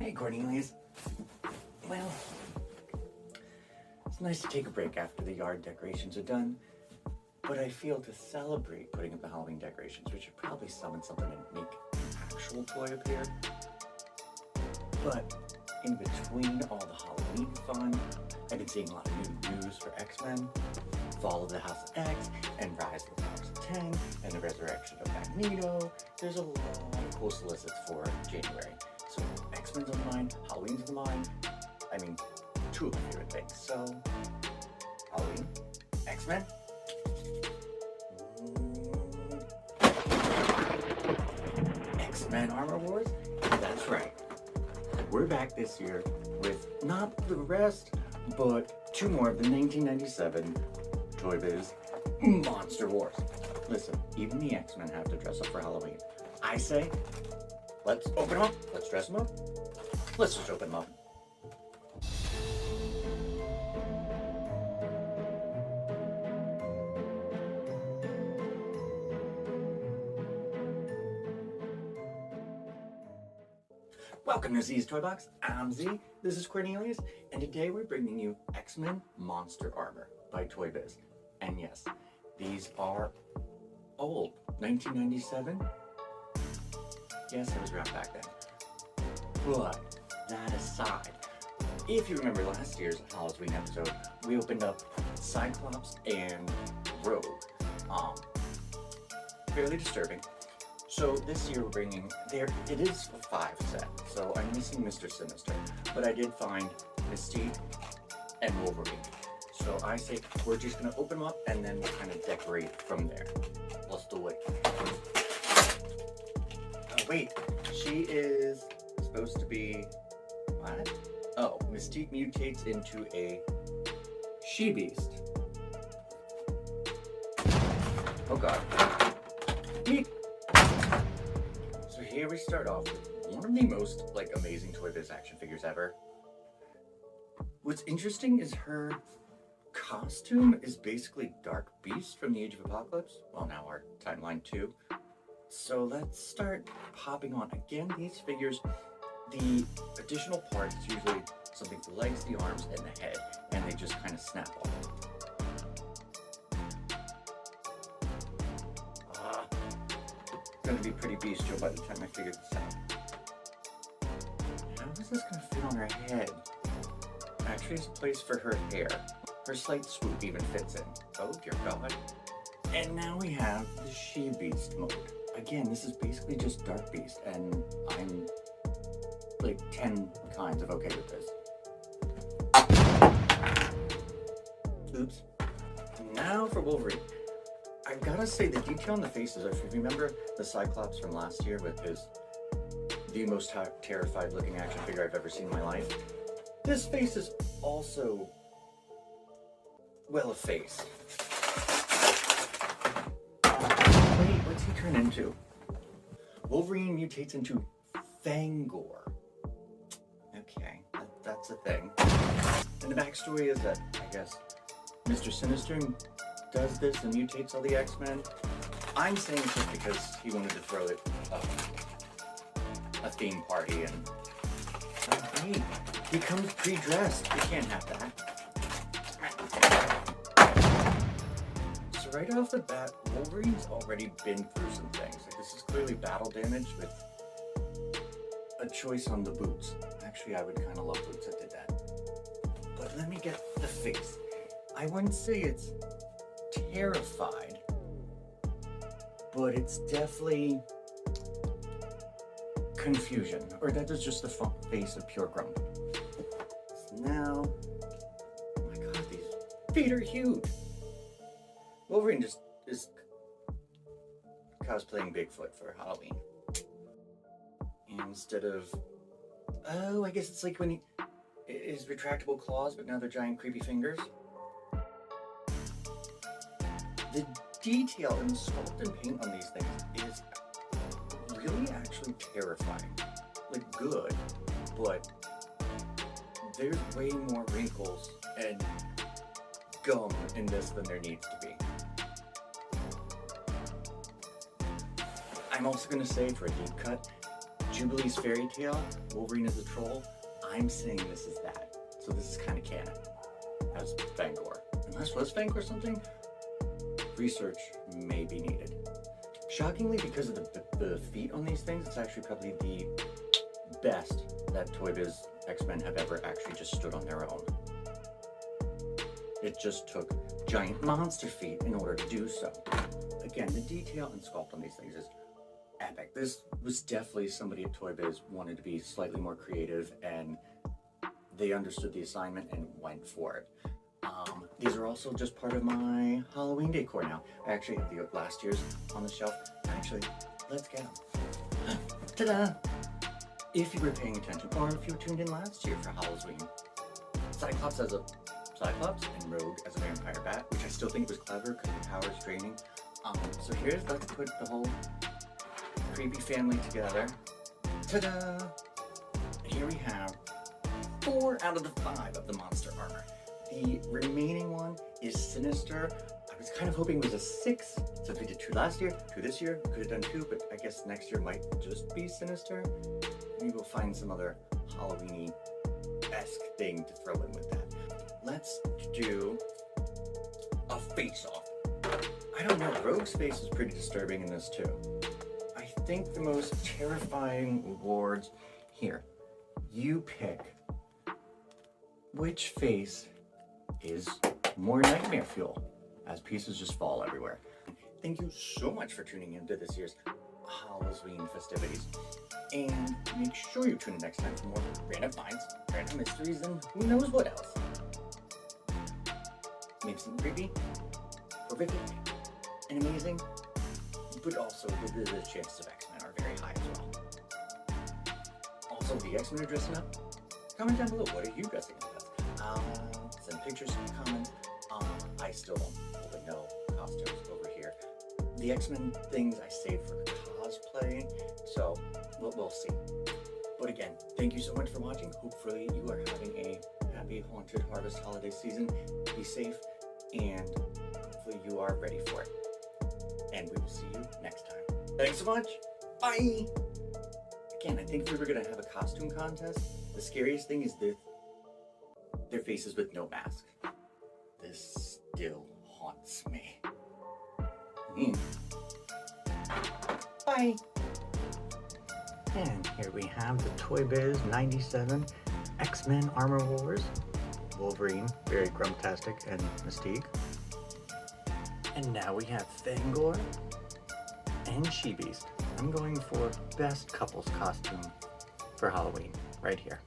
Hey, Cornelius. Well, it's nice to take a break after the yard decorations are done, but I feel to celebrate putting up the Halloween decorations, we should probably summon something and make an actual toy appear. But in between all the Halloween fun, I've been seeing a lot of new news for X-Men, Fall of the House of X, and Rise of the Powers of 10, and the Resurrection of Magneto. There's a lot of cool solicits for January. So X-Men's on the mind, Halloween's on the mind. I mean, two of my favorite things. So, Halloween, X-Men. X-Men Armor Wars? That's right. We're back this year with not the rest, but two more of the 1997 Toy Biz Monster Wars. Listen, even the X-Men have to dress up for Halloween. I say, let's open them up. Let's dress them up. Let's just open them up. Welcome to Z's Toy Box. I'm Z, this is Cornelius, and today we're bringing you X-Men Monster Armor by Toy Biz. And yes, these are old, 1997. Yes, I was around back then. But that aside, if you remember last year's Halloween episode, we opened up Cyclops and Rogue. Fairly disturbing. So this year we're bringing, it is a 5 set, so I'm missing Mr. Sinister, but I did find Mystique and Wolverine. So I say we're just going to open them up and then we'll kind of decorate from there. Let's do it. Oh wait, she is supposed to be, what? Oh, Mystique mutates into a she-beast. Oh god. Eek. So here we start off with one of the most amazing Toy Biz action figures ever. What's interesting is her costume is basically Dark Beast from the Age of Apocalypse. Well, now our timeline too. So let's start popping on. Again, these figures, the additional parts is usually something for the legs, the arms, and the head, and they just kind of snap off. Gonna be pretty bestial by the time I figure this out. How is this gonna fit on her head? Actually, there's a place for her hair. Her slight swoop even fits in. Oh dear god. And now we have the She-Beast mode. Again, this is basically just Dark Beast, and I'm 10 kinds of okay with this. Oops. Now for Wolverine. I've got to say, the detail on the faces, if you remember the Cyclops from last year with the most terrified looking action figure I've ever seen in my life, this face is also, well, a face. Wait, what's he turn into? Wolverine mutates into Fangor. Okay, that's a thing. And the backstory is that, I guess, Mr. Sinister does this and mutates all the X-Men. I'm saying it's just because he wanted to throw it a theme party and wait, he comes pre-dressed. You can't have that. So right off the bat, Wolverine's already been through some things. This is clearly battle damage with a choice on the boots. Actually, I would kind of love boots that did that. But let me get the face. I wouldn't say it's terrified, but it's definitely confusion, or that is just the face of pure grump. So now, oh my god, these feet are huge. Wolverine just is cosplaying Bigfoot for Halloween. Instead of, oh, I guess it's like when his retractable claws, but now they're giant creepy fingers. The detail and the sculpt and paint on these things is really actually terrifying. Good, but there's way more wrinkles and gum in this than there needs to be. I'm also going to say, for a deep cut, Jubilee's fairy tale, Wolverine is a troll. I'm saying this is that. So this is kind of canon. As Fangor. Unless was Fangor something? Research may be needed. Shockingly, because of the feet on these things, it's actually probably the best that Toy Biz X-Men have ever actually just stood on their own. It just took giant monster feet in order to do so. Again, the detail and sculpt on these things is epic. This was definitely somebody at Toy Biz wanted to be slightly more creative, and they understood the assignment and went for it. These are also just part of my Halloween decor now. I actually have the last year's on the shelf. Actually, let's get them. Ta-da! If you were paying attention, or if you were tuned in last year for Halloween, Cyclops as a Cyclops and Rogue as a vampire bat, which I still think was clever because the power is draining. So let's put the whole creepy family together. Ta-da! Here we have 4 out of the 5 of the monster armor. The remaining one is Sinister. I was kind of hoping it was a 6, since we did 2 last year, 2 this year. Could have done 2, but I guess next year might just be Sinister. Maybe we'll find some other Halloween-y-esque thing to throw in with that. Let's do a face-off. I don't know, Rogue's face is pretty disturbing in this too. I think the most terrifying awards here. You pick which face is more nightmare fuel as pieces just fall everywhere. Thank you so much for tuning in to this year's Halloween festivities. And make sure you tune in next time for more random finds, random mysteries, and who knows what else. Maybe some creepy, horrific, and amazing, but also the chances of X-Men are very high as well. Also, the X-Men are dressing up. Comment down below, what are you dressing up as? Send pictures, comments. I still don't really know costumes over here. The X-Men things I save for cosplay, so we'll see. But again, thank you so much for watching. Hopefully you are having a happy Haunted Harvest holiday season. Be safe, and hopefully you are ready for it. And we will see you next time. Thanks so much. Bye. Again, I think we were going to have a costume contest. The scariest thing is their faces with no mask. This still haunts me. Bye. And here we have the Toy Biz 97 X-Men Armor Wars. Wolverine, very grumptastic, and Mystique. And now we have Fangor and She-Beast. I'm going for best couples costume for Halloween, right here.